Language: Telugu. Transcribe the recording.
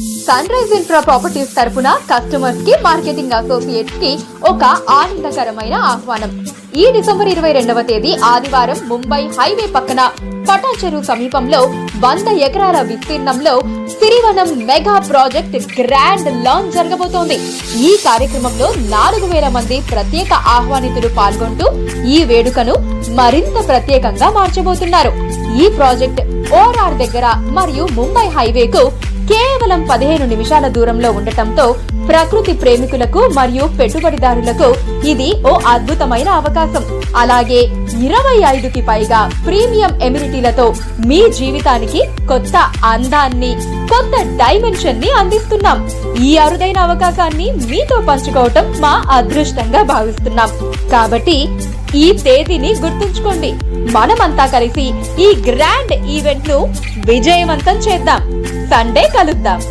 సన్ రైజ్ ఇన్ఫ్రా ప్రాపర్టీస్ తరపున కస్టమర్స్ కి, మార్కెటింగ్ అసోసియేట్స్ కి ఒక ఆనందకరమైన ఆహ్వానం. ఈ డిసెంబర్ 22వ తేదీ ఆదివారం ముంబై హైవే పక్కన పటాచెరు సమీపంలో 100 ఎకరాల విస్తీర్ణంలో సిరివనం మెగా ప్రాజెక్ట్ గ్రాండ్ లాంచ్ జరగబోతోంది. ఈ కార్యక్రమంలో 4000 మంది ప్రత్యేక ఆహ్వానితులు పాల్గొంటూ ఈ వేడుకను మరింత ప్రత్యేకంగా మార్చబోతున్నారు. ఈ ప్రాజెక్ట్ ఓఆర్ఆర్ దగ్గర మరియు ముంబై హైవేకు కేవలం 15 నిమిషాల దూరంలో ఉండటంతో ప్రకృతి ప్రేమికులకు మరియు పెట్టుబడిదారులకు ఇది ఓ అద్భుతమైన అవకాశం. అలాగే 25కి పైగా ప్రీమియం ఎమ్యూనిటీలతో మీ జీవితానికి కొత్త అందాన్ని, కొత్త డైమెన్షన్ ని అందిస్తున్నాం. ఈ అరుదైన అవకాశాన్ని మీతో పంచుకోవటం మా అదృష్టంగా భావిస్తున్నాం. కాబట్టి ఈ తేదీని గుర్తుంచుకోండి. మనమంతా కలిసి ఈ గ్రాండ్ ఈవెంట్ ను విజయవంతం చేద్దాం. సండే కలుద్దాం.